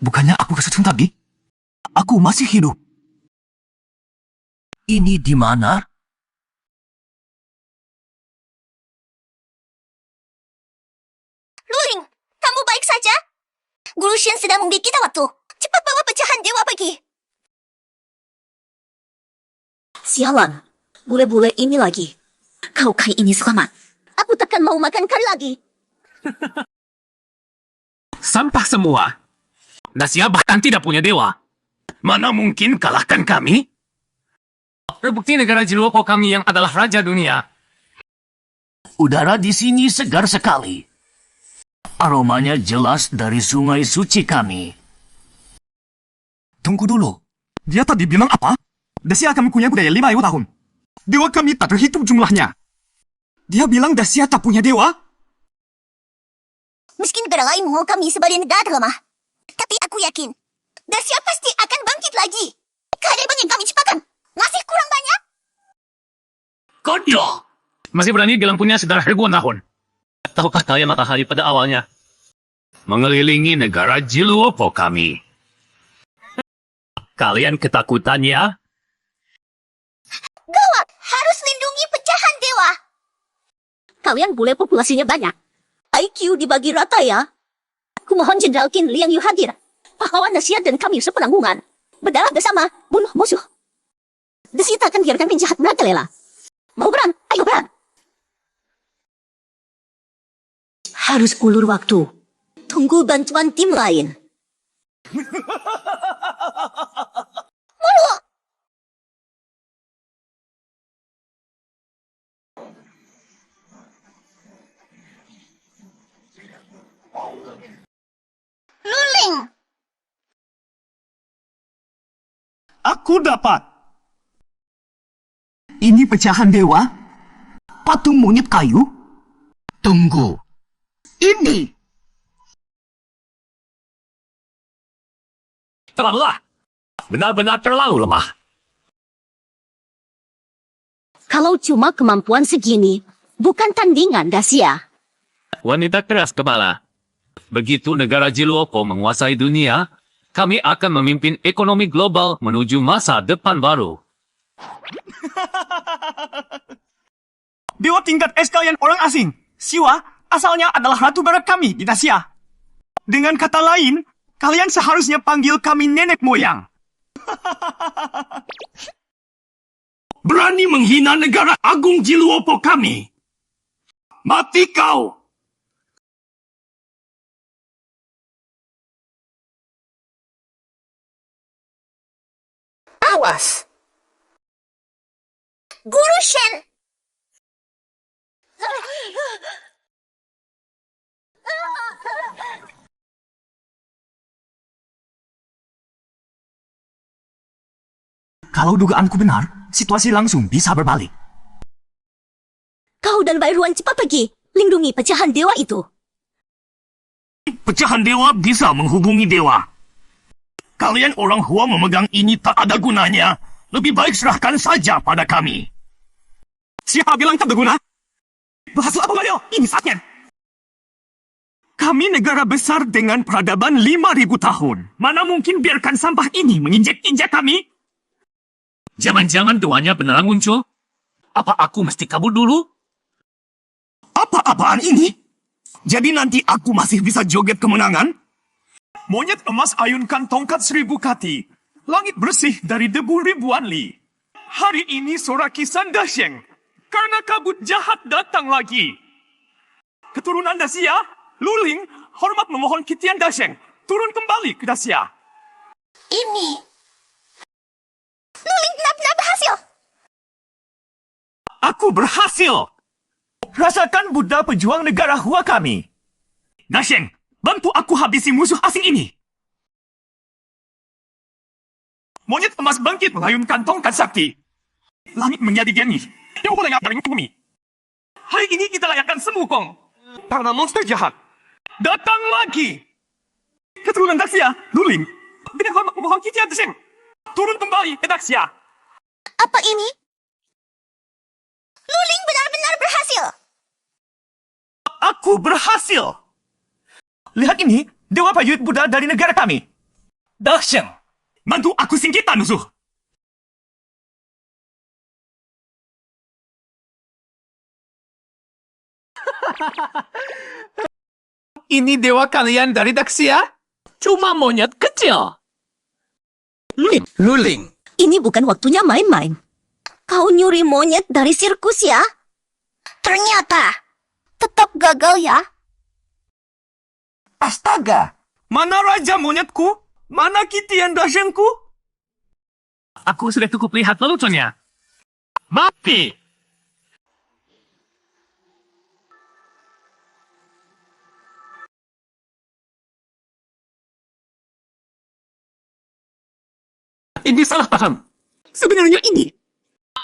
Bukannya aku kesetrum tadi? Aku masih hidup. Ini di mana? Luling, kamu baik saja? Guru Shen sedang memberi kita waktu. Cepat bawa pecahan dewa pergi. Sialan, bule-bule ini lagi. Kau kali ini selamat. Aku takkan mau makan kau lagi. Sampah semua. Dacia bahkan tidak punya dewa. Mana mungkin kalahkan kami? Terbukti negara Jiluopo kami yang adalah raja dunia. Udara di sini segar sekali. Aromanya jelas dari sungai suci kami. Tunggu dulu. Dia tadi bilang apa? Dacia kami punya budaya 5.000 tahun. Dewa kami tak terhitung jumlahnya. Dia bilang Dacia tak punya dewa? Meski negara lain mau kami sebagai negara terlemah. Tapi aku yakin, Dacia pasti akan bangkit lagi. Kehadiran yang kami ciptakan masih kurang banyak. Kodoh! Masih berani bilang punya sejarah ribuan tahun. Tahukah kalian matahari pada awalnya mengelilingi negara Jiluopo kami? Kalian ketakutan ya? Gawat, harus lindungi pecahan dewa. Kalian bule populasinya banyak. IQ dibagi rata ya. Kumohon Jenderal Qin Liang Yu hadir. Pahlawan Dacia dan kami sepenanggungan. Berdarah bersama, bunuh musuh. Dacia tak akan biarkan penjahat merajalela. Mau perang? Ayo perang. Harus ulur waktu. Tunggu bantuan tim lain. Mulu! Luling! Aku dapat. Ini pecahan dewa? Patung monyet kayu? Tunggu. Ini. Terlalu lemah. Benar-benar terlalu lemah. Kalau cuma kemampuan segini, bukan tandingan Dacia. Wanita keras kepala. Begitu negara Jiluopo menguasai dunia, kami akan memimpin ekonomi global menuju masa depan baru. Dewa tingkat es kalian orang asing. Siwa asalnya adalah ratu barat kami di Dacia. Dengan kata lain, kalian seharusnya panggil kami nenek moyang. Berani menghina negara agung Jiluopo kami. Mati kau! Awas! Guru Shen! Kalau dugaanku benar, situasi langsung bisa berbalik. Kau dan Bairuan cepat pergi. Lindungi pecahan dewa itu. Pecahan dewa bisa menghubungi dewa. Kalian orang Hua memegang ini tak ada gunanya. Lebih baik serahkan saja pada kami. Siapa bilang tak berguna? Berhasil apa Mario? Ini saatnya. Kami negara besar dengan peradaban 5.000 tahun. Mana mungkin biarkan sampah ini menginjak-injak kami? Jangan-jangan doanya beneran muncul? Apa aku mesti kabur dulu? Apa-apaan ini? Jadi nanti aku masih bisa joget kemenangan? Monyet emas ayunkan tongkat 1000 kati. Langit bersih dari debu ribuan li. Hari ini Soraki Sandasheng. Karena kabut jahat datang lagi. Keturunan Dacia, Luling, hormat memohon Kitian Dasheng. Turun kembali ke Dacia. Ini. Luling benar-benar berhasil. Aku berhasil. Rasakan Buddha pejuang negara Hua kami. Dasheng, bantu aku habisi musuh asing ini. Monyet emas bangkit mengayunkan tongkat sakti. Langit menjadi jernih. Yang boleh ngapain bumi. Hari ini kita layakan Semukong. Karena monster jahat. Datang lagi. Keturunan Daxia, Luling. Dengan hormat memohon Kitian Dasheng. Turun kembali ke Daxia. Apa ini? Luling benar-benar berhasil. Aku berhasil. Lihat ini, Dewa Prajurit Buddha dari negara kami. Dahsyang! Bantu aku singkirkan musuh. Ini dewa kalian dari Daxia? Cuma monyet kecil. Luling. Ini bukan waktunya main-main. Kau nyuri monyet dari sirkus ya? Ternyata tetap gagal ya. Astaga. Mana raja monyetku? Mana Kitty yang dahsyangku? Aku sudah cukup lihat leluconnya. Mapi! Ini salah paham. Sebenarnya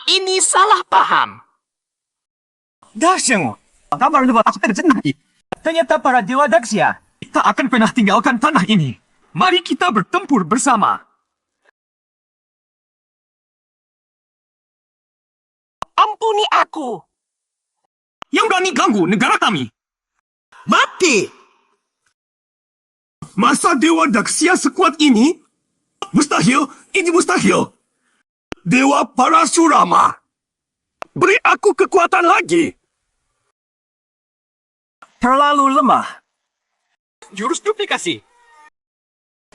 ini salah paham. Dahsyang. Kabar lewat aku terjenaki. Ternyata para dewa Daxia tak akan pernah tinggalkan tanah ini. Mari kita bertempur bersama. Ampuni aku. Yang berani ganggu negara kami. Mati. Masa dewa Daxia sekuat ini? Mustahil, ini mustahil. Dewa Parasurama. Beri aku kekuatan lagi. Terlalu lemah. Jurus duplikasi.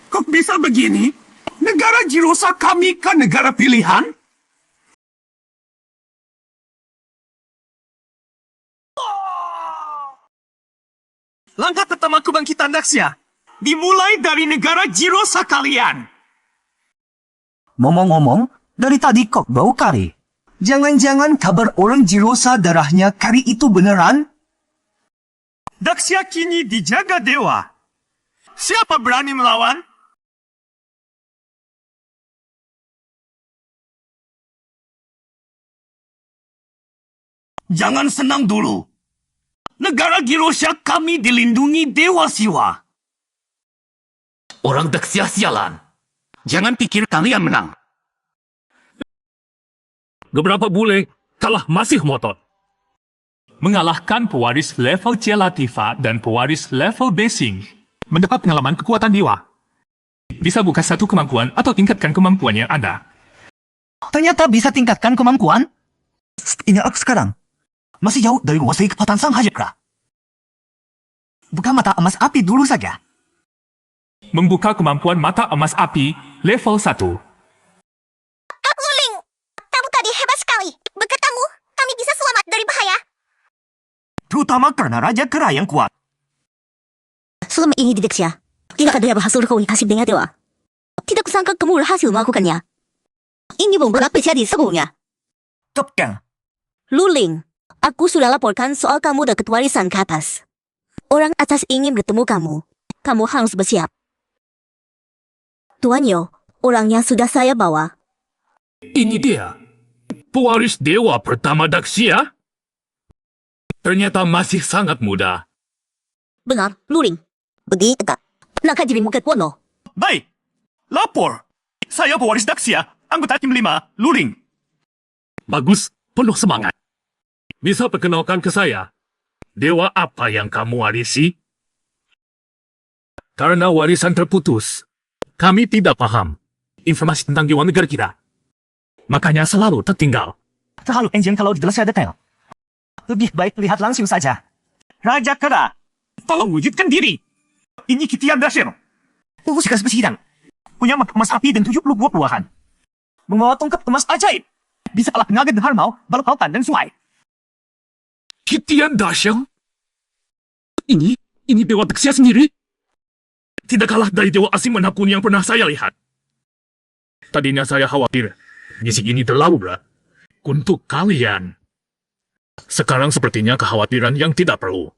Kok bisa begini? Negara Jirosa kami kan negara pilihan? Langkah pertama kebangkitan Daxia dimulai dari negara Jirosa kalian. Ngomong-ngomong, dari tadi kok bau kari. Jangan-jangan kabar orang Jirosa darahnya kari itu beneran? Daxia kini dijaga dewa. Siapa berani melawan? Jangan senang dulu. Negara Jirosa kami dilindungi dewa Siwa. Orang Daxia sialan. Jangan pikir kalian menang. Beberapa bule kalah masih motot. Mengalahkan pewaris level Jelativa dan pewaris level Basing. Mendapat pengalaman kekuatan dewa. Bisa buka satu kemampuan atau tingkatkan kemampuan yang ada. Ternyata bisa tingkatkan kemampuan? Ini aku sekarang. Masih jauh dari menguasai kekuatan Sang Hajekra. Buka mata emas api dulu saja. Membuka kemampuan mata emas api level 1. Luling, kamu tadi hebat sekali. Berkat kamu, kami bisa selamat dari bahaya. Terutama karena Raja Kera yang kuat. Selama ini di Daxia, tidak ada yang berhasil komunikasi dengan dewa. Tidak kusangka kamu berhasil melakukannya. Ini beberapa jadi sebelumnya. Kapten. Luling, aku sudah laporkan soal kamu dan warisan ke atas. Orang atas ingin bertemu kamu. Kamu harus bersiap. Tuan Yo, orangnya sudah saya bawa. Ini dia. Pewaris dewa pertama Daxia? Ternyata masih sangat muda. Benar, Luling. Begitu tak? Nak dirimu ke Kuono. Baik, lapor. Saya pewaris Daxia, anggota tim 5, Luling. Bagus, penuh semangat. Bisa perkenalkan ke saya. Dewa apa yang kamu warisi? Karena warisan terputus, kami tidak paham informasi tentang dewa negara kita. Makanya selalu tertinggal. Terlalu enjin kalau dijelaskan detail. Lebih baik lihat langsung saja. Raja Kera, tolong wujudkan diri. Ini Kitian Dasir. Musika spesidan. Punya mata emas api dan 70 buah buahan. Membawa tongkat emas ajaib. Bisa kalah tenaga dan harimau, balap lautan dan sungai. Kitian Dasyang? Ini dewa Daxia sendiri? Tidak kalah dari dewa asing manapun yang pernah saya lihat. Tadinya saya khawatir, misi ini terlalu berat untuk kalian. Sekarang sepertinya kekhawatiran yang tidak perlu.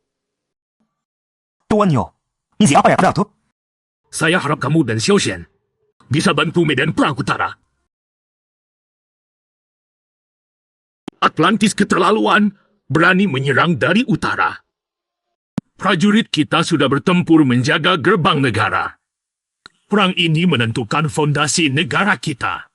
Tuan Yo, misi apa ya, Datuk? Saya harap kamu dan Xiao Xian bisa bantu medan perang utara. Atlantis keterlaluan berani menyerang dari utara. Prajurit kita sudah bertempur menjaga gerbang negara. Perang ini menentukan fondasi negara kita.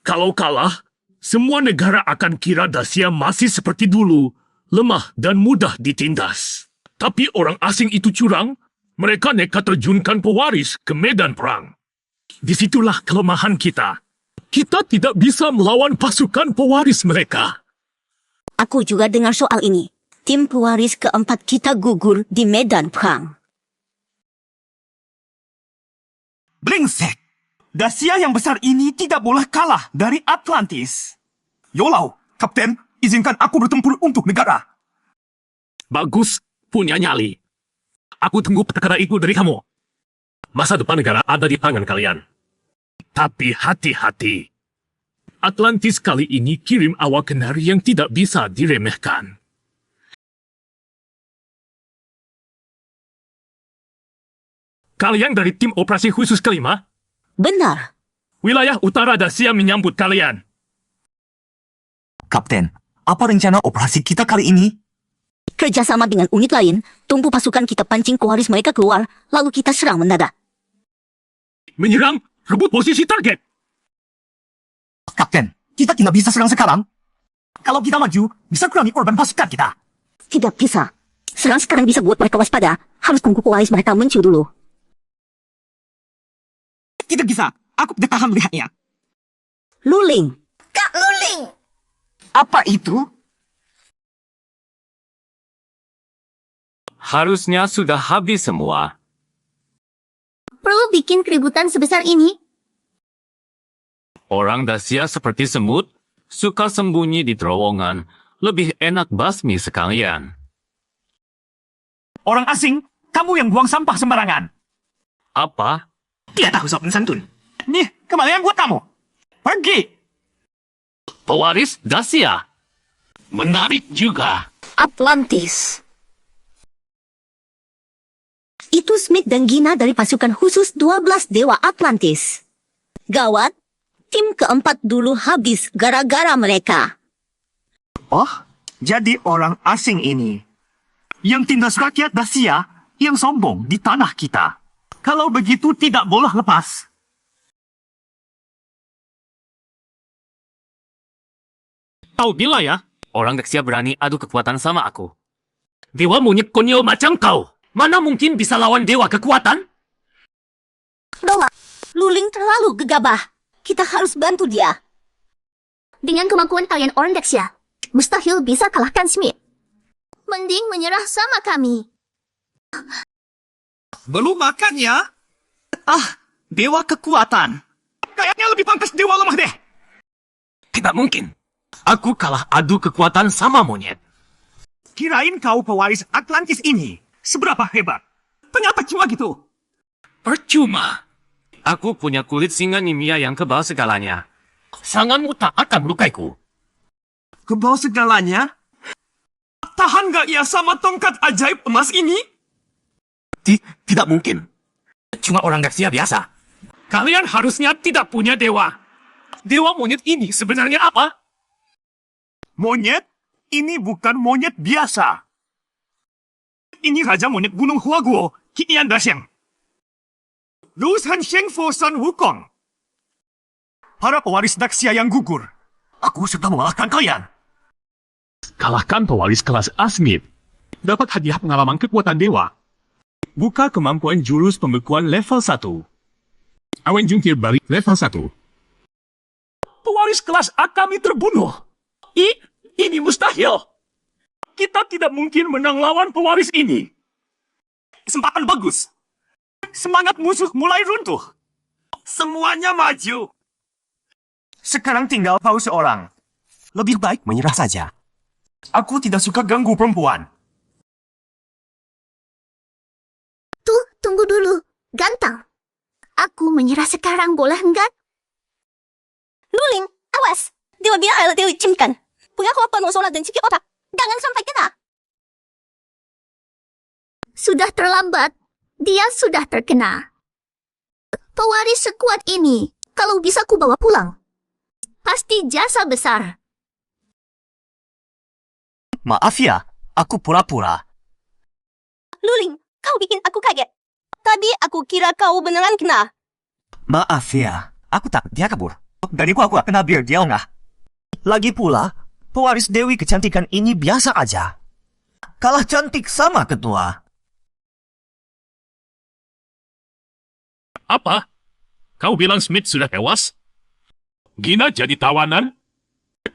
Kalau kalah, semua negara akan kira Daxia masih seperti dulu, lemah dan mudah ditindas. Tapi orang asing itu curang, mereka nekat terjunkan pewaris ke medan perang. Disitulah kelemahan kita. Kita tidak bisa melawan pasukan pewaris mereka. Aku juga dengar soal ini. Tim pewaris keempat kita gugur di medan perang. Brengsek! Dasia yang besar ini tidak boleh kalah dari Atlantis. Yolau, Kapten, izinkan aku bertempur untuk negara. Bagus, punya nyali. Aku tunggu perkara itu dari kamu. Masa depan negara ada di tangan kalian. Tapi hati-hati. Atlantis kali ini kirim awak kenari yang tidak bisa diremehkan. Kalian dari tim operasi khusus kelima? Benar. Wilayah utara Dasia menyambut kalian. Kapten, apa rencana operasi kita kali ini? Kerjasama dengan unit lain, tunggu pasukan kita pancing pewaris mereka keluar, lalu kita serang mendadak. Menyerang, rebut posisi target. Kapten, kita tidak bisa serang sekarang. Kalau kita maju, bisa kurangi korban pasukan kita. Tidak bisa. Serang sekarang bisa buat mereka waspada. Harus tunggu pewaris mereka muncul dulu. Tidak bisa. Aku tidak tahan melihatnya. Luling. Kak Luling! Apa itu? Harusnya sudah habis semua. Perlu bikin keributan sebesar ini? Orang Dasia seperti semut, suka sembunyi di terowongan. Lebih enak basmi sekalian. Orang asing, kamu yang buang sampah sembarangan. Apa? Tidak tahu sopan santun. Nih, kembalian buat kamu. Pergi. Pewaris Dasia. Menarik juga. Atlantis. Itu Smith dan Gina dari pasukan khusus 12 Dewa Atlantis. Gawat, tim keempat dulu habis gara-gara mereka. Oh, jadi orang asing ini yang tindas rakyat Dasia yang sombong di tanah kita. Kalau begitu tidak boleh lepas. Tahu bila ya, Orang Dasia berani adu kekuatan sama aku. dewa monyet konyol macam kau. Mana mungkin bisa lawan dewa kekuatan? Doa, Luling terlalu gegabah. Kita harus bantu dia. Dengan kemampuan kalian orang Daxia, mustahil bisa kalahkan Smith. Mending menyerah sama kami. Belum makan ya? Ah, dewa kekuatan. Kayaknya lebih pantas dewa lemah deh. Tidak mungkin. Aku kalah adu kekuatan sama monyet. Kirain kau pewaris Atlantis ini seberapa hebat. Ternyata cuma gitu. Percuma. Aku punya kulit singa nimia yang kebal segalanya. Sanganmu tak akan melukaiku. Kebal segalanya? Tahan gak ya sama tongkat ajaib emas ini? Tidak mungkin. Cuma orang Daxia biasa. Kalian harusnya tidak punya dewa. Dewa monyet ini sebenarnya apa? Monyet? Ini bukan monyet biasa. Ini Raja Monyet Gunung Huaguo, Kian Dasyang. Lu San Sheng Fo San Wukong. Para pewaris Daxia yang gugur. Aku sudah mengalahkan kalian. Kalahkan pewaris kelas Asmith. Dapat hadiah pengalaman kekuatan dewa. Buka kemampuan jurus pembekuan level 1. Awen jungkir balik level 1. Pewaris kelas A kami terbunuh. Ini mustahil. Kita tidak mungkin menang lawan pewaris ini. Kesempatan bagus. Semangat musuh mulai runtuh. Semuanya maju. Sekarang tinggal kau seorang. Lebih baik menyerah saja. Aku tidak suka ganggu perempuan. Tuh, tunggu dulu. Ganteng. Aku menyerah sekarang, boleh enggak? Luling, awas. Dewa biar Dewi cimkan. Punya kau penuh sholat dan cuci otak. Jangan sampai kena. Sudah terlambat. Dia sudah terkena. Pewaris sekuat ini, kalau bisa ku bawa pulang. Pasti jasa besar. Maaf ya, aku pura-pura. Luling, kau bikin aku kaget. Tadi aku kira kau beneran kena. Maaf ya, aku tak dia kabur. Dariku aku kena biar dia enggak. Lagi pula, pewaris Dewi kecantikan ini biasa aja. Kalah cantik sama ketua. Apa? Kau bilang Smith sudah tewas? Gina jadi tawanan?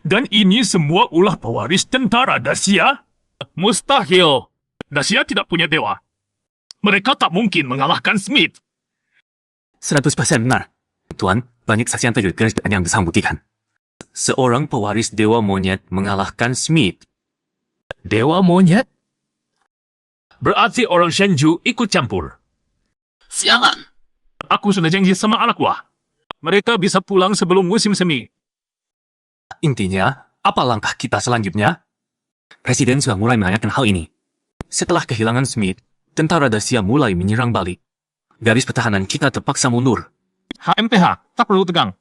Dan ini semua ulah pewaris tentara Dacia? Mustahil. Dacia tidak punya dewa. Mereka tak mungkin mengalahkan Smith. 100% benar. Tuan, banyak saksi yang terjadi yang bisa membuktikan. Seorang pewaris Dewa Monyet mengalahkan Smith. Dewa Monyet? Berarti orang Shenju ikut campur. Siangan. Aku sudah janji sama anak buah. Mereka bisa pulang sebelum musim semi. Intinya, apa langkah kita selanjutnya? Presiden sudah mulai menanyakan hal ini. Setelah kehilangan Smith, tentara Dacia mulai menyerang balik. Garis pertahanan kita terpaksa mundur. HMPH, tak perlu tegang.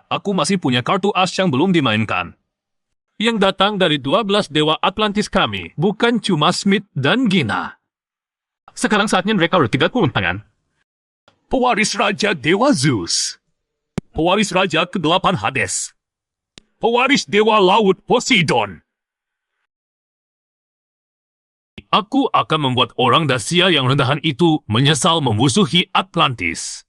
Aku masih punya kartu as yang belum dimainkan. Yang datang dari 12 dewa Atlantis kami, bukan cuma Smith dan Gina. Sekarang saatnya mereka bertiga turun tangan. Pewaris Raja Dewa Zeus. Pewaris Raja ke-8 Hades. Pewaris Dewa Laut Poseidon. Aku akan membuat orang Dacia yang rendahan itu menyesal memusuhi Atlantis.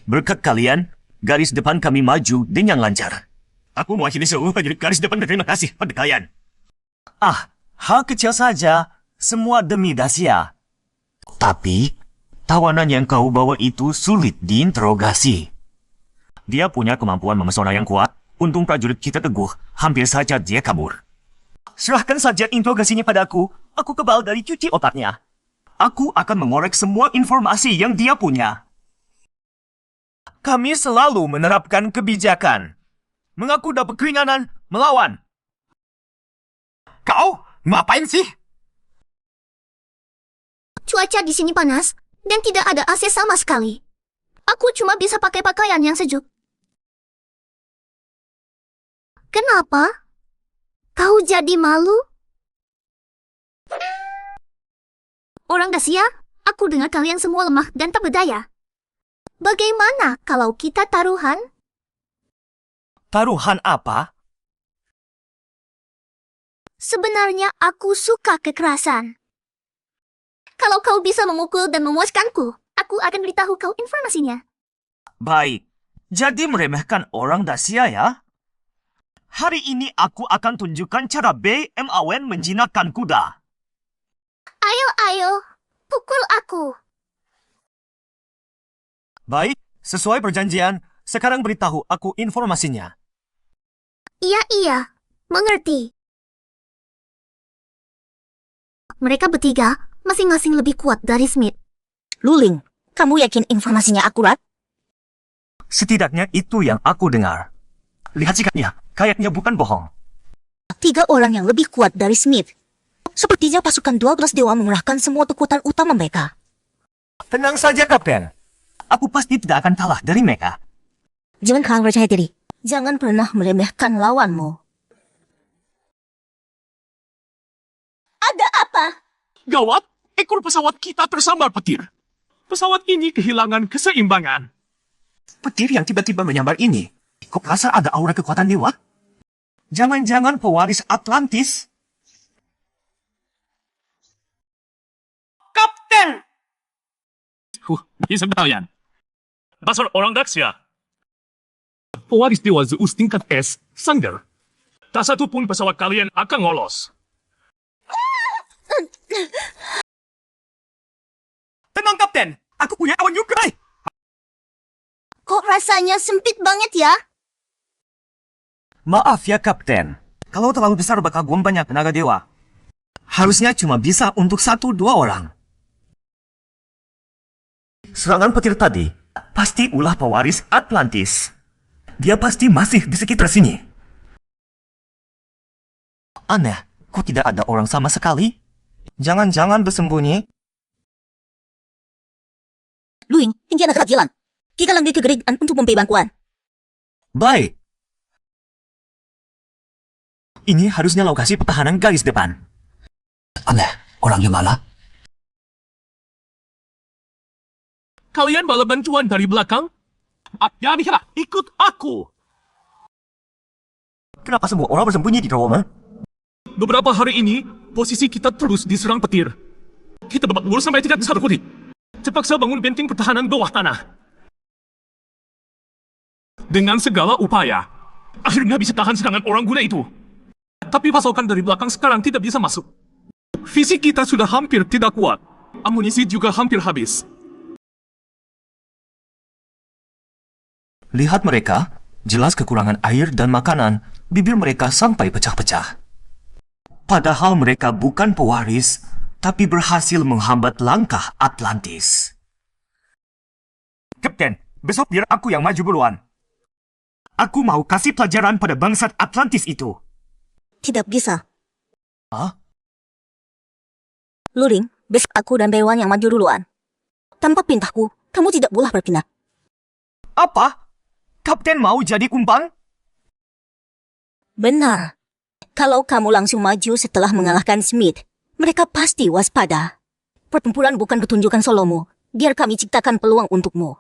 Berkat kalian, garis depan kami maju dengan lancar. Aku mewakili seluruh prajurit garis depan berterima kasih pada kalian. Hal kecil saja, semua demi Dacia. Tapi, tawanan yang kau bawa itu sulit diinterogasi. Dia punya kemampuan memesona yang kuat. Untung prajurit kita teguh, hampir saja dia kabur. Serahkan saja interogasinya padaku. Aku kebal dari cuci otaknya. Aku akan mengorek semua informasi yang dia punya. Kami selalu menerapkan kebijakan. Mengaku dapat keringanan, melawan. Kau? Ngapain sih? Cuaca di sini panas, dan tidak ada AC sama sekali. Aku cuma bisa pakai pakaian yang sejuk. Kenapa? Kau jadi malu? Orang Dacia, aku dengar kalian semua lemah dan tak berdaya. Bagaimana kalau kita taruhan? Taruhan apa? Sebenarnya aku suka kekerasan. Kalau kau bisa memukul dan memuaskanku, aku akan beritahu kau informasinya. Baik, jadi meremehkan orang Dacia ya? Hari ini aku akan tunjukkan cara BM Awen menjinakkan kuda. Ayo, pukul aku. Baik, sesuai perjanjian, sekarang beritahu aku informasinya. Iya, mengerti. Mereka bertiga masing-masing lebih kuat dari Smith. Luling, kamu yakin informasinya akurat? Setidaknya itu yang aku dengar. Lihat sikapnya, kayaknya bukan bohong. 3 orang yang lebih kuat dari Smith. Sepertinya pasukan 12 dewa mengerahkan semua kekuatan utama mereka. Tenang saja, Kapten. Aku pasti tidak akan kalah dari mereka. Jangan kurang percaya diri. Jangan pernah meremehkan lawanmu. Ada apa? Gawat, ekor pesawat kita tersambar petir. Pesawat ini kehilangan keseimbangan. Petir yang tiba-tiba menyambar ini, kok rasa ada aura kekuatan dewa? Jangan-jangan pewaris Atlantis? Kapten! Isang kalian. Dasar orang Dacia. Pewaris Dewa Zeus tingkat S, Sanger. Tak satu pun pesawat kalian akan lolos. Tenang, Kapten. Aku punya awan juga. Kok rasanya sempit banget ya? Maaf ya, Kapten. Kalau terlalu besar bakal gua banyak tenaga dewa. Harusnya cuma bisa untuk 1-2 orang. Serangan petir tadi pasti ulah pewaris Atlantis. Dia pasti masih di sekitar sini. Aneh, kok tidak ada orang sama sekali? Jangan-jangan bersembunyi? Luing, tinggi anak kerajilan. Kita lanjut ke gereja untuk memberi bantuan. Baik. Ini harusnya lokasi pertahanan garis depan. Aneh, orangnya mana? Kalian bala bantuan dari belakang? Akhirnya ikut aku. Kenapa semua orang bersembunyi di terowongan? Beberapa hari ini, posisi kita terus diserang petir. Kita babak belur sampai tidak bisa berkulit. Terpaksa bangun benteng pertahanan bawah tanah. dengan segala upaya. Akhirnya bisa tahan serangan orang guna itu. Tapi pasukan dari belakang sekarang tidak bisa masuk. Fisik kita sudah hampir tidak kuat. Amunisi juga hampir habis. Lihat mereka, jelas kekurangan air dan makanan, bibir mereka sampai pecah-pecah. Padahal mereka bukan pewaris, tapi berhasil menghambat langkah Atlantis. Kapten, besok biar aku yang maju duluan. Aku mau kasih pelajaran pada bangsat Atlantis itu. Tidak bisa. Hah? Luring, besok aku dan Bewan yang maju duluan. Tanpa perintahku, kamu tidak boleh berpindah. Apa? Kapten mau jadi kumpang? Benar. Kalau kamu langsung maju setelah mengalahkan Smith, mereka pasti waspada. Pertempuran bukan pertunjukan solomu. Biar kami ciptakan peluang untukmu.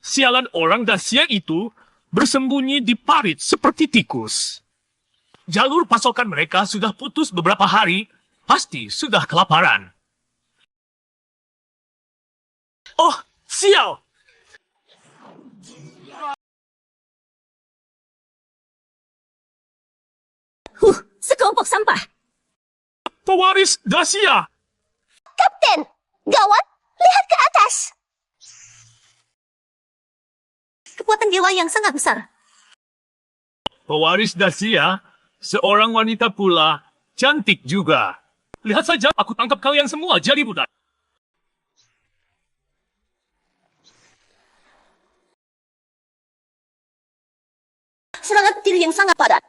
Sialan orang Dacia itu bersembunyi di parit seperti tikus. Jalur pasokan mereka sudah putus beberapa hari, pasti sudah kelaparan. Oh, sial! Sekelompok sampah. Pewaris Dacia! Kapten, gawat, lihat ke atas. Kekuatan dewa yang sangat besar. Pewaris Dacia, seorang wanita pula, cantik juga. Lihat saja, aku tangkap kalian semua jadi budak. Serangan petir yang sangat padat.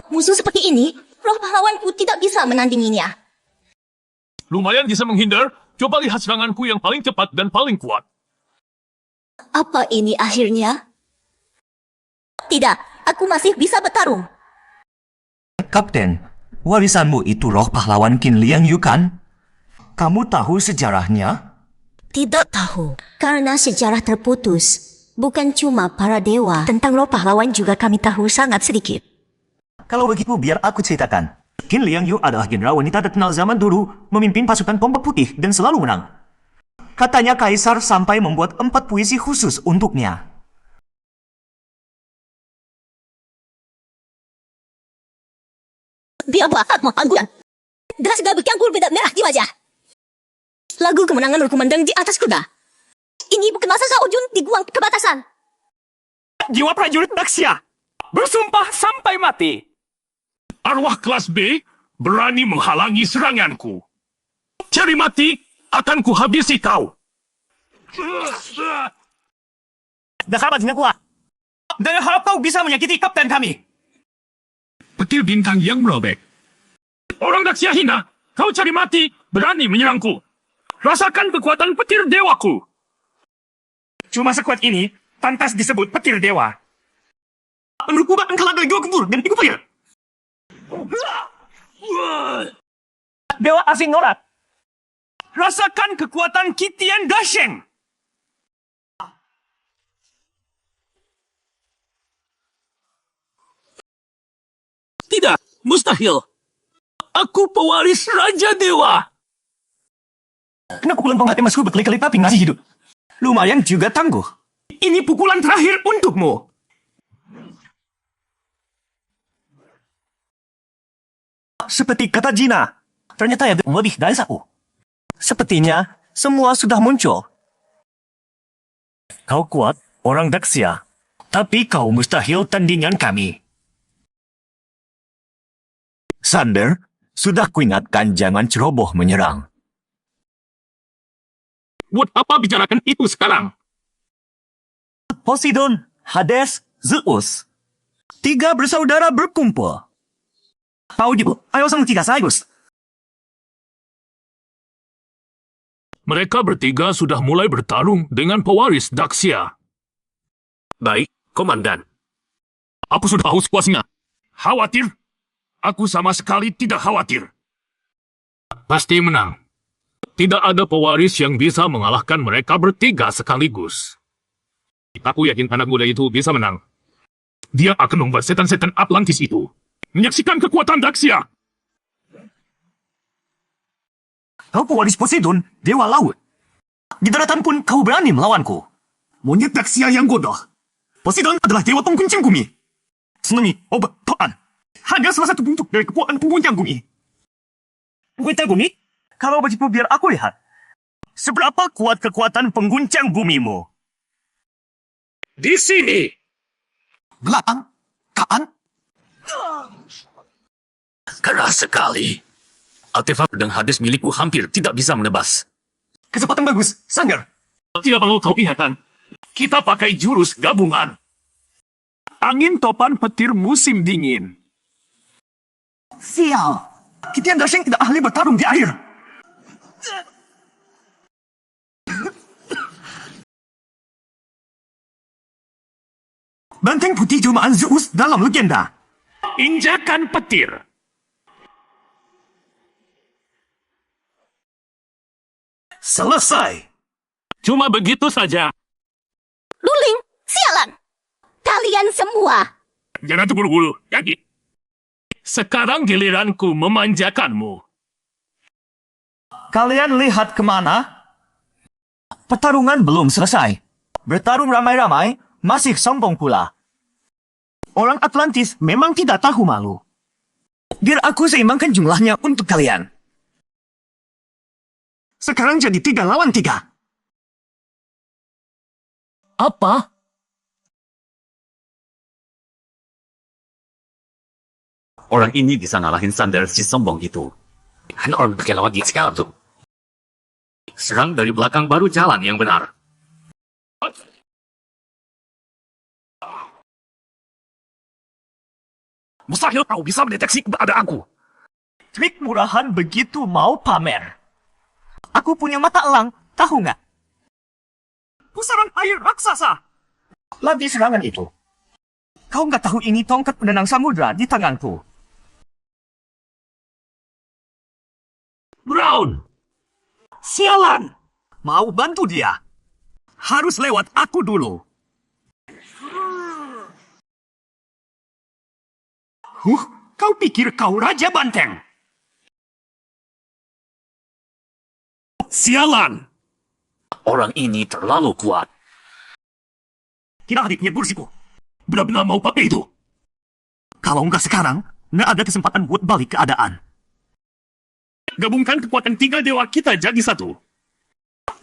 Musuh seperti ini, roh pahlawanku tidak bisa menandinginya. Lumayan bisa menghindar, coba lihat seranganku yang paling cepat dan paling kuat. Apa ini akhirnya? Tidak, aku masih bisa bertarung. Kapten, warisanmu itu roh pahlawan Qin Liang Yu kan? Kamu tahu sejarahnya? Tidak tahu, karena sejarah terputus. Bukan cuma para dewa, tentang roh pahlawan juga kami tahu sangat sedikit. Kalau begitu biar aku ceritakan. Qin Liang Yu adalah jenderal wanita terkenal zaman dulu, memimpin pasukan tombak putih dan selalu menang. Katanya kaisar sampai membuat 4 puisi khusus untuknya. Dia bakat mengangguran. Deras gabik yang berbeda merah di wajah. Lagu kemenangan berkumandang di atas kuda. Ini bukan masa Saojun di guang kebatasan. Jiwa prajurit Daxia bersumpah sampai mati. Arwah kelas B berani menghalangi seranganku. Cari mati, akan kuhabisi kau. Dasar bajingan kuat. Dan harap kau bisa menyakiti kapten kami. Petir bintang yang merobek. Orang Daxia hina, kau cari mati, berani menyerangku. Rasakan kekuatan petir dewaku. Cuma sekuat ini, pantas disebut petir dewa. Menurutku bahkan kalah dari dua kebur dan tiga petir. Dewa asing norak. Rasakan kekuatan Kitian Dasheng. Tidak, mustahil. Aku pewaris Raja Dewa. Kena pukulan penghati masku berkali-kali tapi ngasih hidup. Lumayan juga tangguh. Ini pukulan terakhir untukmu. Seperti kata Gina, ternyata ada lebih dari satu. Sepertinya semua sudah muncul. Kau kuat, orang Daxia. Tapi kau mustahil tandingan kami. Sander, sudah kuingatkan jangan ceroboh menyerang. Buat apa bicarakan itu sekarang? Poseidon, Hades, Zeus. 3 bersaudara berkumpul. Paudio, ayo sang 3 sekaligus. Mereka bertiga sudah mulai bertarung dengan pewaris Daxia. Baik, Komandan. Aku sudah haus puasnya. Khawatir? Aku sama sekali tidak khawatir. Pasti menang. Tidak ada pewaris yang bisa mengalahkan mereka bertiga sekaligus. Aku yakin anak muda itu bisa menang. Dia akan membuat setan-setan Atlantis itu menyaksikan kekuatan Daxia. Kau pewaris Poseidon, dewa laut. Di daratan pun kau berani melawanku. Monyet Daxia yang bodoh. Poseidon adalah dewa pengguncang bumi. Tsunami, obat, toan. Hanya salah satu bentuk dari kekuatan pengguncang bumi. Pengguncang bumi? Kalau begitu biar aku lihat. Seberapa kuat kekuatan pengguncang bumimu? Di sini! Belakang, kanan, Keras sekali. Artefak pedang Hades milikku hampir tidak bisa menebas. kecepatan bagus, Sanggar. Tidak perlu kau ingatkan. Kita pakai jurus gabungan. Angin topan petir musim dingin. Sial. Kitian Dasheng tidak ahli bertarung di air. Banteng putih jelmaan Zeus dalam legenda. Injakan petir. Selesai. Cuma begitu saja. Luling, sialan. Kalian semua. Jangan terburu-buru, Yagi. Sekarang giliranku memanjakanmu. Kalian lihat kemana? Pertarungan belum selesai. Bertarung ramai-ramai, masih sombong pula. Orang Atlantis memang tidak tahu malu. Biar aku seimbangkan jumlahnya untuk kalian. Sekarang jadi 3 lawan 3. Apa? Orang ini bisa ngalahin Sander si sombong itu. Hanya orang berkelawat di sekarang tuh. Serang dari belakang baru jalan yang benar. Mustahil kau bisa mendeteksi keberadaanku. Trik murahan begitu mau pamer. Aku punya mata elang, tahu nggak? Pusaran air raksasa. Latih serangan itu. Kau nggak tahu ini tongkat penenang samudra di tanganku. Brown! Sialan. Mau bantu dia. Harus lewat aku dulu. Kau pikir kau Raja Banteng? Sialan. Orang ini terlalu kuat. Tidak adiknya berisiko. Benar-benar mau pakai itu. Kalau nggak sekarang, nggak ada kesempatan buat balik keadaan. Gabungkan kekuatan 3 dewa kita jadi satu.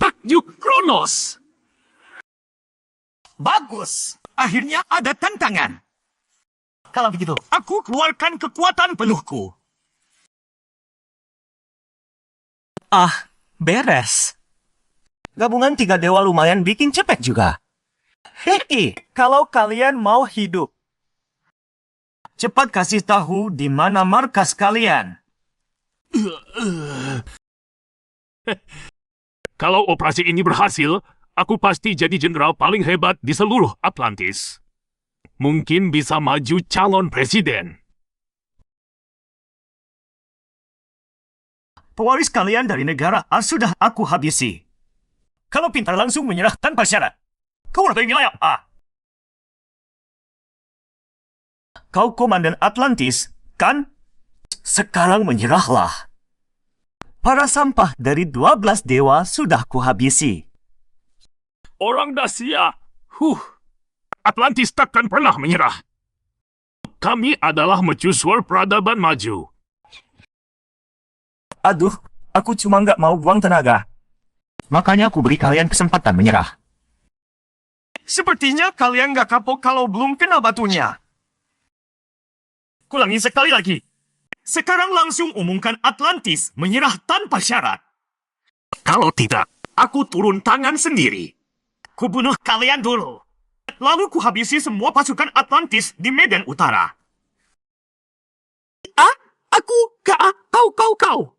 Takyuk Kronos. Bagus. Akhirnya ada tantangan. Kalau begitu, Aku keluarkan kekuatan penuhku. beres. Gabungan 3 dewa lumayan bikin cepet juga. Hei, kalau kalian mau hidup, cepat kasih tahu di mana markas kalian. Kalau operasi ini berhasil, aku pasti jadi jenderal paling hebat di seluruh Atlantis. Mungkin bisa maju calon presiden. Pewaris kalian dari negara sudah aku habisi. Kalau pintar langsung menyerah tanpa syarat. Kau dari wilayah A. Kau komandan Atlantis, kan? Sekarang menyerahlah. Para sampah dari 12 dewa sudah kuhabisi. Orang Dacia, Atlantis takkan pernah menyerah. Kami adalah mercusuar peradaban maju. Aduh, aku cuma nggak mau buang tenaga. Makanya aku beri kalian kesempatan menyerah. Sepertinya kalian nggak kapok kalau belum kena batunya. Kulangi sekali lagi. Sekarang langsung umumkan Atlantis menyerah tanpa syarat. Kalau tidak, aku turun tangan sendiri. Kubunuh kalian dulu. Lalu kuhabisi semua pasukan Atlantis di Medan Utara. Kau.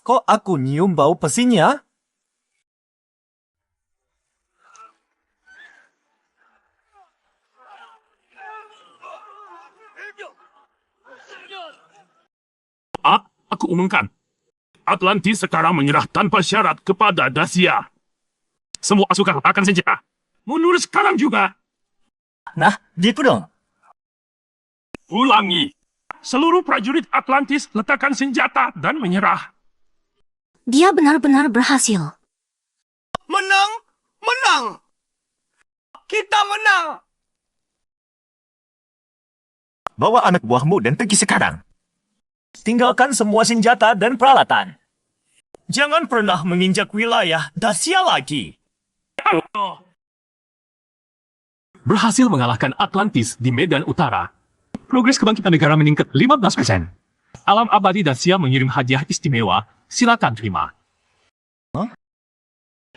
Kok aku nyium bau pesinya? Aku umumkan. Atlantis sekarang menyerah tanpa syarat kepada Dacia. Semua pasukan akan senjata. Mundur sekarang juga. Nah, gitu dong. Ulangi. Seluruh prajurit Atlantis letakkan senjata dan menyerah. Dia benar-benar berhasil. Menang! Menang! Kita menang! Bawa anak buahmu dan pergi sekarang. Tinggalkan semua senjata dan peralatan. Jangan pernah menginjak wilayah Dacia lagi. Berhasil mengalahkan Atlantis di Medan Utara. Progres kebangkitan negara meningkat 15%. Alam abadi Dacia mengirim hadiah istimewa. Silakan terima.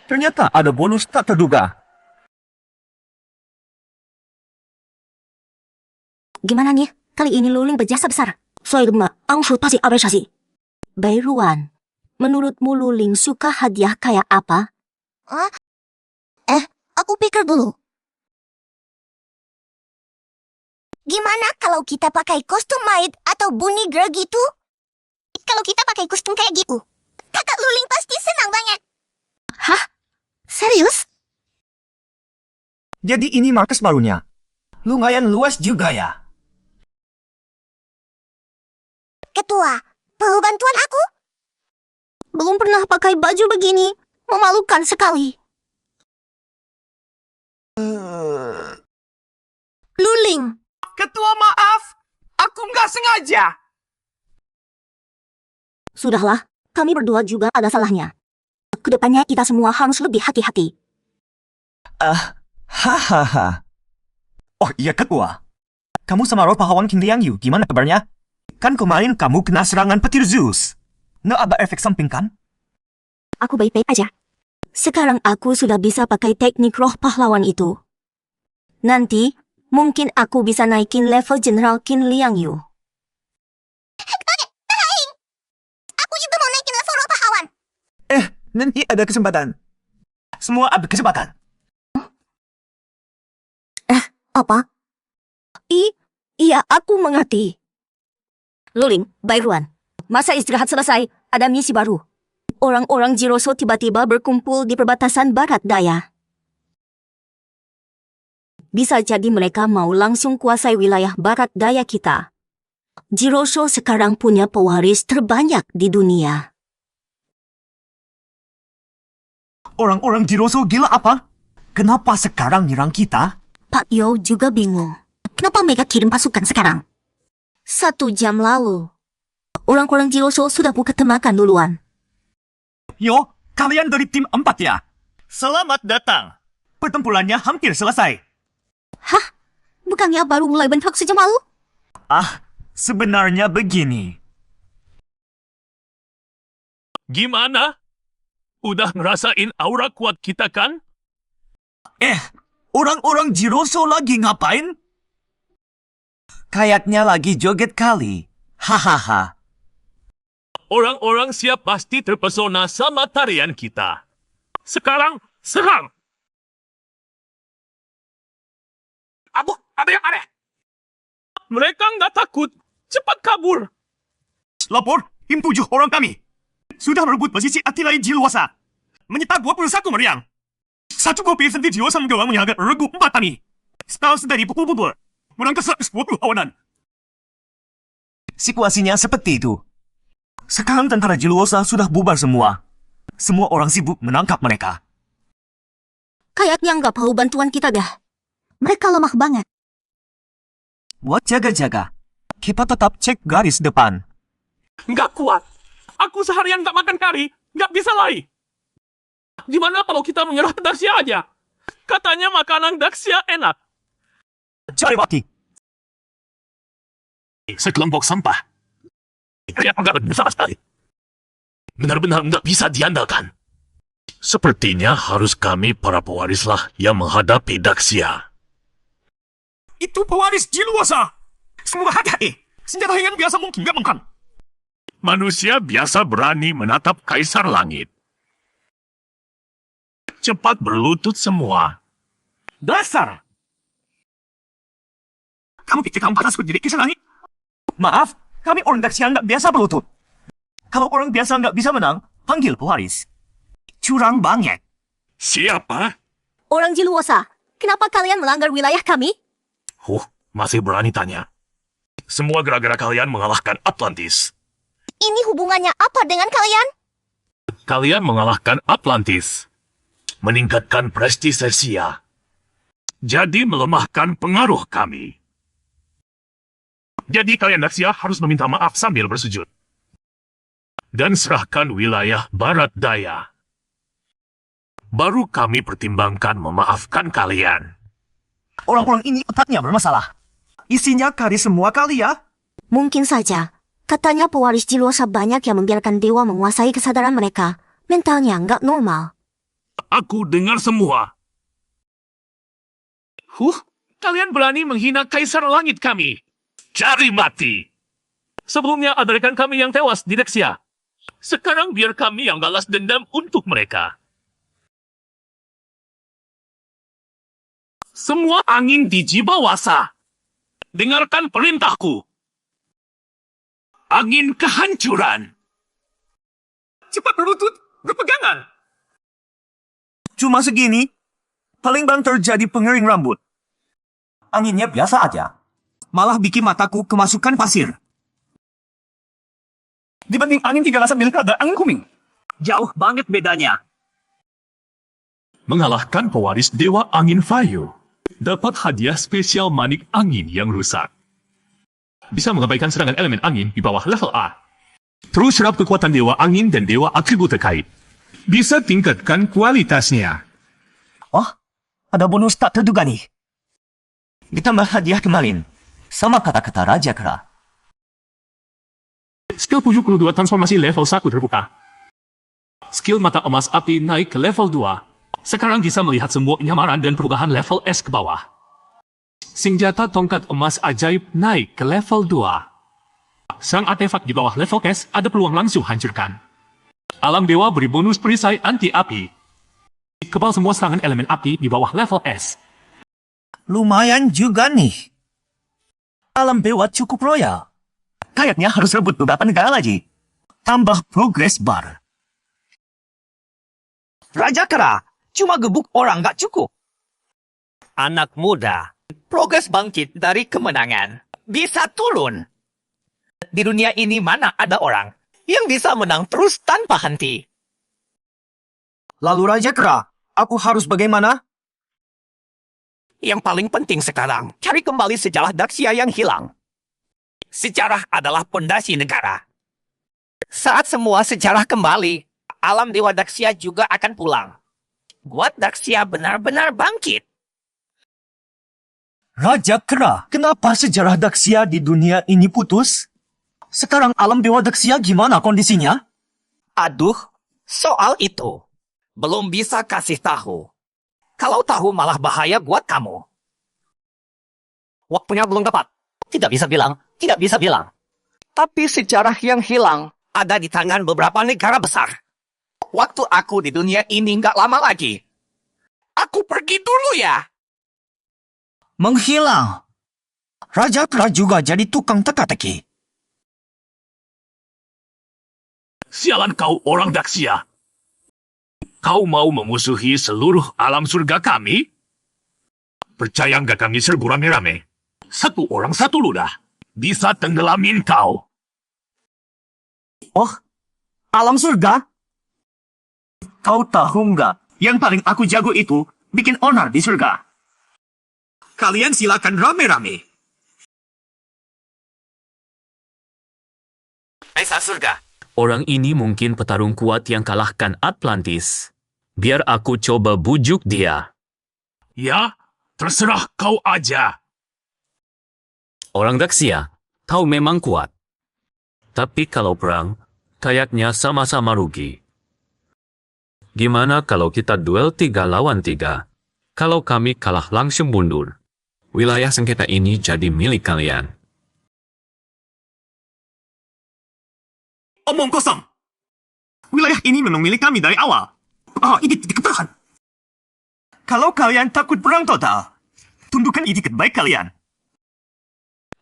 Ternyata ada bonus tak terduga. Gimana nih? Kali ini Luling berjasa besar. Pasti apresiasi. Bairuan, menurutmu Luling suka hadiah kayak apa? Aku pikir dulu. Gimana kalau kita pakai kostum maid atau bunny girl gitu? Kalau kita pakai kostum kayak gitu, kakak Luling pasti senang banget. Hah? Serius? Jadi ini markas barunya. Lumayan luas juga ya. Ketua, perlu bantuan aku? Belum pernah pakai baju begini. Memalukan sekali. Luling. Ketua maaf, aku nggak sengaja. Sudahlah, kami berdua juga ada salahnya. Kedepannya kita semua harus lebih hati-hati. Hahaha. Oh iya ketua. Kamu sama roh pahlawan Qin Liang Yu, gimana kabarnya? Kan kemarin kamu kena serangan petir Zeus. Nggak ada efek samping kan? Aku baik-baik aja. Sekarang aku sudah bisa pakai teknik roh pahlawan itu. Nanti, mungkin aku bisa naikin level General Qin Liang Yu. Aku juga mau naikin level roh pahlawan. Nanti ada kesempatan. Semua ada kesempatan. Apa? Iya, aku mengerti. Luling, Bairuan. Masa istirahat selesai, ada misi baru. Orang-orang Jiroso tiba-tiba berkumpul di perbatasan barat daya. Bisa jadi mereka mau langsung kuasai wilayah barat daya kita. Jiroso sekarang punya pewaris terbanyak di dunia. Orang-orang Jiroso gila apa? Kenapa sekarang nyerang kita? Pak Yo juga bingung. Kenapa mereka kirim pasukan sekarang? 1 jam lalu. Orang-orang Jiroso sudah buka tembakan duluan. Yo, kalian dari tim 4 ya? Selamat datang. Pertempurannya hampir selesai. Hah? Bukannya baru mulai bentrok sejam lalu? Sebenarnya begini. Gimana? Udah ngerasain aura kuat kita kan? Orang-orang Jiroso lagi ngapain? Kayaknya lagi joget kali. Hahaha. Orang-orang siap pasti terpesona sama tarian kita. Sekarang, serang! Ada yang aneh. Mereka nggak takut. Cepat kabur. Lapor, tim 7 orang kami. Sudah merebut posisi artileri Jiluasa. Menyita 21 meriang. Satu kopi senti Jiluasa menggawang menyagat regu 4 kami. Setelah dari pukul-pukul. Menangkap 120 kawanan. Situasinya seperti itu. Sekarang tentara Jiluosa sudah bubar semua. Semua orang sibuk menangkap mereka. Kayaknya nggak perlu bantuan kita dah. Mereka lemah banget. Buat jaga-jaga, kita tetap cek garis depan. Nggak kuat. Aku seharian nggak makan kari. Nggak bisa lari. Gimana kalau kita menyerah Daxia aja? Katanya makanan Daxia enak. Cari baki. Sekelompok sampah. Ternyata nggak ada sama sekali. Benar-benar nggak bisa diandalkan. Sepertinya harus kami para pewarislah yang menghadapi Daxia. Itu pewaris Jiluasa. Semua hati-hati. Senjata ringan biasa mungkin nggak makan. Manusia biasa berani menatap Kaisar Langit. Cepat berlutut semua. Dasar! Kamu pikir kamu pantas berdiri Kaisar Langit? Maaf, kami orang Daxia nggak biasa berlutut. Kalau orang biasa nggak bisa menang, panggil pewaris. Curang banget. Siapa? Orang Jiluosa, kenapa kalian melanggar wilayah kami? Masih berani tanya. Semua gara-gara kalian mengalahkan Atlantis. Ini hubungannya apa dengan kalian? Kalian mengalahkan Atlantis. Meningkatkan prestise Sia. Jadi melemahkan pengaruh kami. Jadi kalian Daxia harus meminta maaf sambil bersujud. Dan serahkan wilayah Barat Daya. Baru kami pertimbangkan memaafkan kalian. Orang-orang ini otaknya bermasalah. Isinya kari semua kali ya. Mungkin saja. Katanya pewaris Jilosa banyak yang membiarkan dewa menguasai kesadaran mereka. Mentalnya nggak normal. Aku dengar semua. Kalian berani menghina Kaisar Langit kami. Cari mati. Sebelumnya ada rekan kami yang tewas di Dexia. Sekarang biar kami yang balas dendam untuk mereka. Semua angin di Jibawasa. Dengarkan perintahku. Angin kehancuran. Cepat berlutut, berpegangan. Cuma segini, paling bang terjadi pengering rambut. Anginnya biasa aja. Malah bikin mataku kemasukan pasir. Dibanding angin 13 milik ada angin kuming. Jauh banget bedanya. Mengalahkan pewaris Dewa Angin Vayu. Dapat hadiah spesial manik angin yang rusak. Bisa mengabaikan serangan elemen angin di bawah level A. Terus serap kekuatan Dewa Angin dan Dewa Atribut terkait. Bisa tingkatkan kualitasnya. Oh, ada bonus tak terduga nih. Ditambah hadiah kemarin. Sama kata-kata Raja Kera. Skill 72 transformasi level 1 terbuka. Skill mata emas api naik ke level 2. Sekarang bisa melihat semua penyamaran dan perubahan level S ke bawah. Senjata tongkat emas ajaib naik ke level 2. Sang artefak di bawah level S ada peluang langsung hancurkan. Alam dewa beri bonus perisai anti api. Kebal semua serangan elemen api di bawah level S. Lumayan juga nih. Alam dewa cukup royal. Kayaknya harus rebut beberapa negara lagi. Tambah progress bar. Raja Kera, cuma gebuk orang gak cukup. Anak muda, progres bangkit dari kemenangan. Bisa turun. Di dunia ini mana ada orang yang bisa menang terus tanpa henti. Lalu Raja Kera, aku harus bagaimana? Yang paling penting sekarang, cari kembali sejarah Daxia yang hilang. Sejarah adalah pondasi negara. Saat semua sejarah kembali, alam dewa Daxia juga akan pulang. Buat Daxia benar-benar bangkit. Raja Kera, kenapa sejarah Daxia di dunia ini putus? Sekarang alam dewa Daxia gimana kondisinya? Aduh, soal itu. Belum bisa kasih tahu. Kalau tahu malah bahaya buat kamu. Waktunya belum tepat. Tidak bisa bilang, tidak bisa bilang. Tapi sejarah yang hilang ada di tangan beberapa negara besar. Waktu aku di dunia ini nggak lama lagi. Aku pergi dulu ya. Menghilang. Raja Kera juga jadi tukang teka-teki. Sialan kau orang Daxia. Kau mau memusuhi seluruh alam surga kami? Percaya nggak kami serbu rame-rame? Satu orang satu ludah. Bisa tenggelamin kau. Oh, alam surga? Kau tahu nggak? Yang paling aku jago itu bikin onar di surga. Kalian silakan rame-rame. Kaisar surga. Orang ini mungkin petarung kuat yang kalahkan Atlantis. Biar aku coba bujuk dia. Ya, terserah kau aja. Orang Daxia, tahu memang kuat. Tapi kalau perang, kayaknya sama-sama rugi. Gimana kalau kita duel 3 lawan 3? Kalau kami kalah langsung mundur. Wilayah sengketa ini jadi milik kalian. Omong kosong. Wilayah ini memang milik kami dari awal. Ini titik ketahan. Kalau kalian takut perang total, tundukkan itikat baik kalian.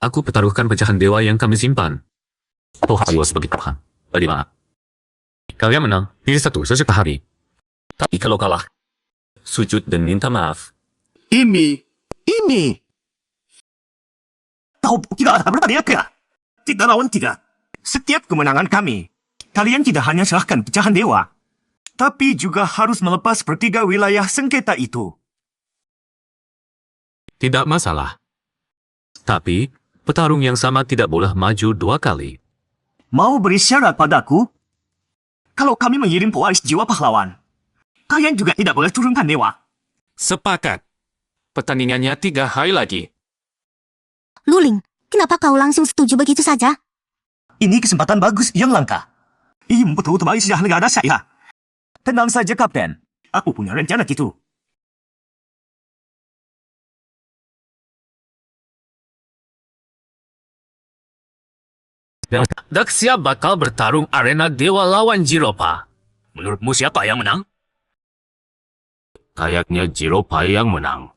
Aku pertaruhkan pecahan dewa yang kami simpan. Atau harus begitu kan? Bagaimana? Kalian menang, pilih satu sesuka hari. Tapi kalau kalah, sujud dan minta maaf. Ini. Kau tidak ada bertanya ke? Tidak lawan tidak. Setiap kemenangan kami, kalian tidak hanya serahkan pecahan dewa, tapi juga harus melepas pertiga wilayah sengketa itu. Tidak masalah. Tapi, petarung yang sama tidak boleh maju 2 kali. Mau beri syarat padaku? Kalau kami mengirim pewaris jiwa pahlawan, kalian juga tidak boleh turunkan dewa. Sepakat. Pertandingannya 3 hari lagi. Luling, kenapa kau langsung setuju begitu saja? Ini kesempatan bagus yang langka. Ini betul terbaik sejak negara saya. Tenang saja, Kapten. Aku punya rencana gitu. Daxia bakal bertarung arena Dewa lawan Jiropa. Menurutmu siapa yang menang? Kayaknya Jiropa yang menang.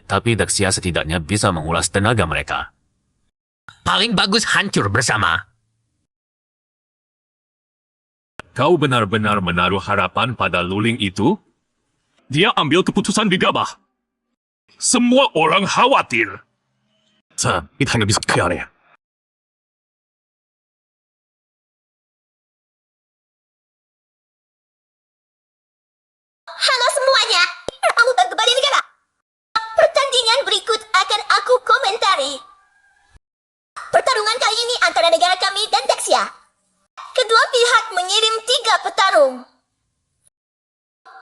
Tapi Daxia setidaknya bisa menguras tenaga mereka. Paling bagus hancur bersama. Kau benar-benar menaruh harapan pada Luling itu? Dia ambil keputusan gegabah. Semua orang khawatir. Itu hanya bisa kaya. Halo semuanya, Rambutan Kembali Negara. Pertandingan berikut akan aku komentari. Pertarungan kali ini antara negara kami dan Daxia. Kedua pihak mengirim 3 petarung.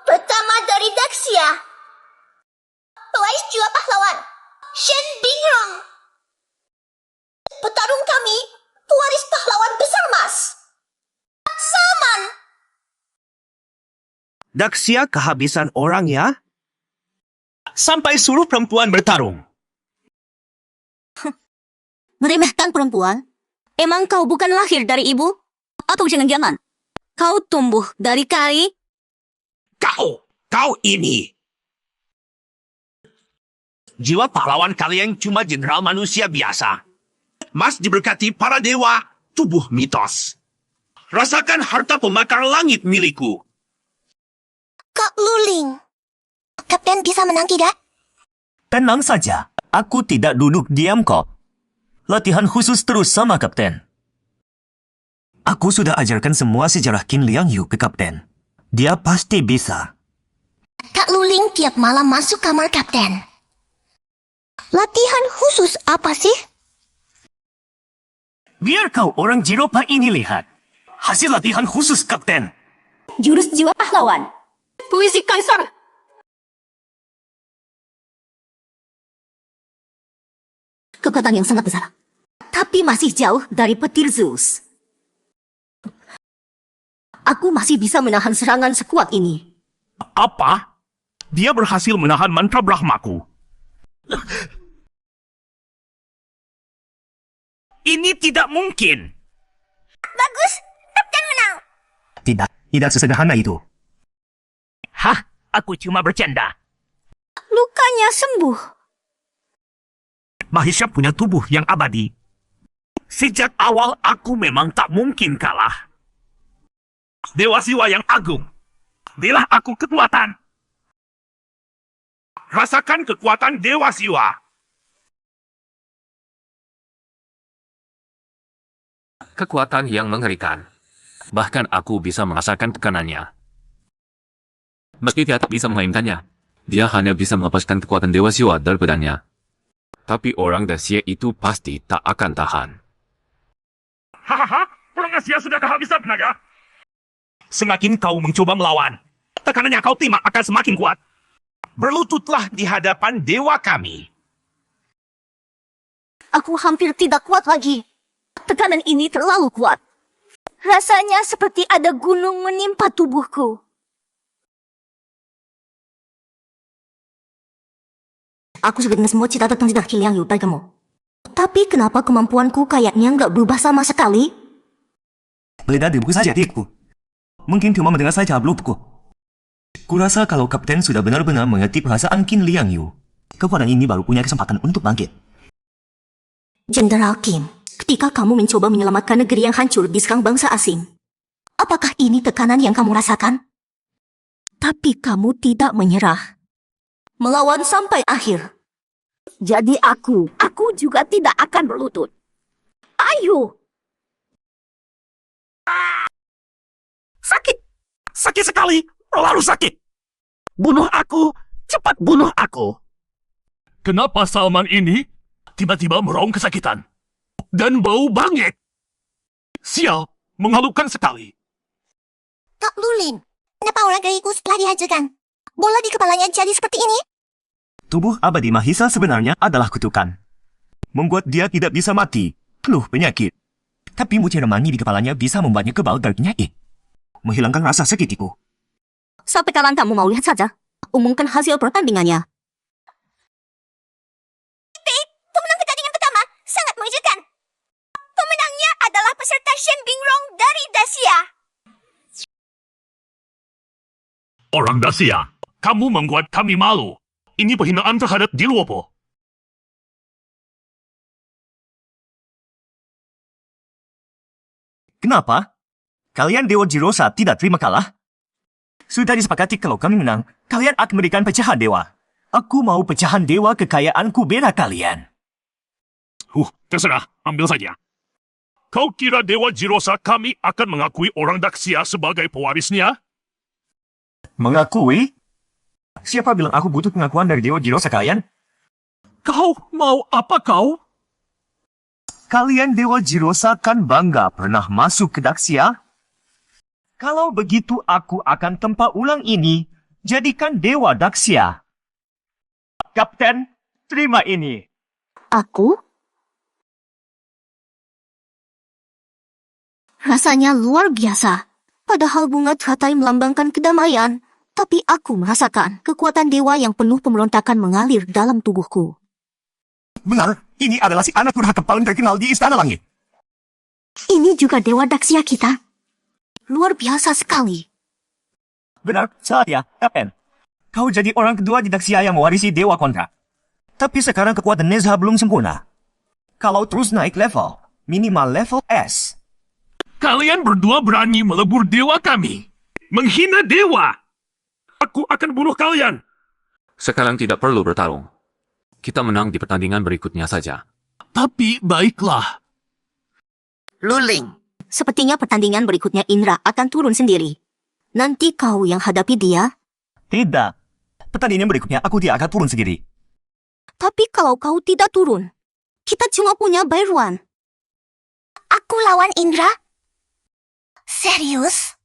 Pertama dari Daxia, pewaris jiwa pahlawan, Shen Bingrong. Petarung kami, pewaris pahlawan besar mas, Saman. Daxia kehabisan orang ya? Sampai suruh perempuan bertarung. Meremehkan perempuan? Emang kau bukan lahir dari ibu? Atau jangan-jangan kau tumbuh dari kali? Kau ini. Jiwa pahlawan kalian cuma jenderal manusia biasa. Mas diberkati para dewa, tubuh mitos. Rasakan harta pembakar langit milikku. Kak Luling, Kapten bisa menang tidak? Tenang saja, aku tidak duduk diam kok. Latihan khusus terus sama Kapten. Aku sudah ajarkan semua sejarah Qin Liang Yu ke Kapten. Dia pasti bisa. Kak Luling tiap malam masuk kamar Kapten. Latihan khusus apa sih? Biar kau orang Jiropa ini lihat. Hasil latihan khusus Kapten. Jurus jiwa pahlawan. Puisi Kaisar. Kekuatan yang sangat besar. Tapi masih jauh dari petir Zeus. Aku masih bisa menahan serangan sekuat ini. Apa? Dia berhasil menahan mantra Brahmaku. Ini tidak mungkin. Bagus, Kapten menang. Tidak sesederhana itu. Hah? Aku cuma bercanda. Lukanya sembuh. Mahisha punya tubuh yang abadi. Sejak awal aku memang tak mungkin kalah. Dewa Siwa yang agung, berilah aku kekuatan. Rasakan kekuatan Dewa Siwa. Kekuatan yang mengerikan. Bahkan aku bisa merasakan tekanannya. Meski dia tak bisa memainkannya, dia hanya bisa melepaskan kekuatan Dewa Siwa dari pedangnya. Tapi orang Daxia itu pasti tak akan tahan. Hahaha, orang Asia sudah kehabisan tenaga. Semakin kau mencoba melawan, tekanan yang kau terima akan semakin kuat. Berlututlah di hadapan dewa kami. Aku hampir tidak kuat lagi. Tekanan ini terlalu kuat. Rasanya seperti ada gunung menimpa tubuhku. Aku sudah dengar semua cerita tentang Qin Liang Yu dari kamu. Tapi kenapa kemampuanku kayaknya nggak berubah sama sekali? Beda di buku saja, Tikku. Mungkin cuma mendengar saja belumku. Kurasa kalau Kapten sudah benar-benar mengerti perasaan Qin Liang Yu, kekuatan ini baru punya kesempatan untuk bangkit. Jenderal Kim, ketika kamu mencoba menyelamatkan negeri yang hancur diserang bangsa asing, apakah ini tekanan yang kamu rasakan? Tapi kamu tidak menyerah. Melawan sampai akhir. Jadi aku juga tidak akan berlutut. Ayo, Sakit! Sakit sekali! Lalu sakit! Bunuh aku! Cepat bunuh aku! Kenapa Salman ini tiba-tiba meraung kesakitan? Dan bau bangit. Sial, menghalukan sekali. Kak Lulin, kenapa orang geriku setelah dihajarkan? Bola di kepalanya jadi seperti ini? Tubuh abadi Mahisa sebenarnya adalah kutukan. Membuat dia tidak bisa mati, penuh penyakit. Tapi mutiara mangi di kepalanya bisa membuatnya kebal dari penyakit. Menghilangkan rasa sakit itu. Sampai kapan kamu mau lihat saja? Umumkan hasil pertandingannya. Pemenang pertandingan pertama sangat mengejutkan. Pemenangnya adalah peserta Shen Bingrong dari Dacia. Orang Dacia, kamu membuat kami malu. Ini penghinaan terhadap Diluopo. Kenapa? Kalian Dewa Jirosa tidak terima kalah? Sudah disepakati kalau kami menang, kalian akan memberikan pecahan dewa. Aku mau pecahan dewa kekayaanku bela kalian. Terserah, ambil saja. Kau kira Dewa Jirosa kami akan mengakui orang Dacia sebagai pewarisnya? Mengakui? Siapa bilang aku butuh pengakuan dari Dewa Jirosa kalian? Kau mau apa kau? Kalian Dewa Jirosa kan bangga pernah masuk ke Dacia? Kalau begitu aku akan tempa ulang ini, jadikan Dewa Dacia. Kapten, terima ini. Aku? Rasanya luar biasa. Padahal bunga teratai melambangkan kedamaian, tapi aku merasakan kekuatan dewa yang penuh pemberontakan mengalir dalam tubuhku. Benar, ini adalah si anak durhaka paling terkenal di Istana Langit. Ini juga dewa Dacia kita. Luar biasa sekali. Benar, saya, Kapten. Kau jadi orang kedua di Dacia yang mewarisi Dewa Kontra. Tapi sekarang kekuatan Nezha belum sempurna. Kalau terus naik level, minimal level S. Kalian berdua berani melebur dewa kami. Menghina dewa. Aku akan bunuh kalian. Sekarang tidak perlu bertarung. Kita menang di pertandingan berikutnya saja. Tapi baiklah. Luling. Sepertinya pertandingan berikutnya Indra akan turun sendiri. Nanti kau yang hadapi dia. Tidak. Pertandingan berikutnya aku tidak akan turun sendiri. Tapi kalau kau tidak turun, kita cuma punya Bairuan. Aku lawan Indra? Serius?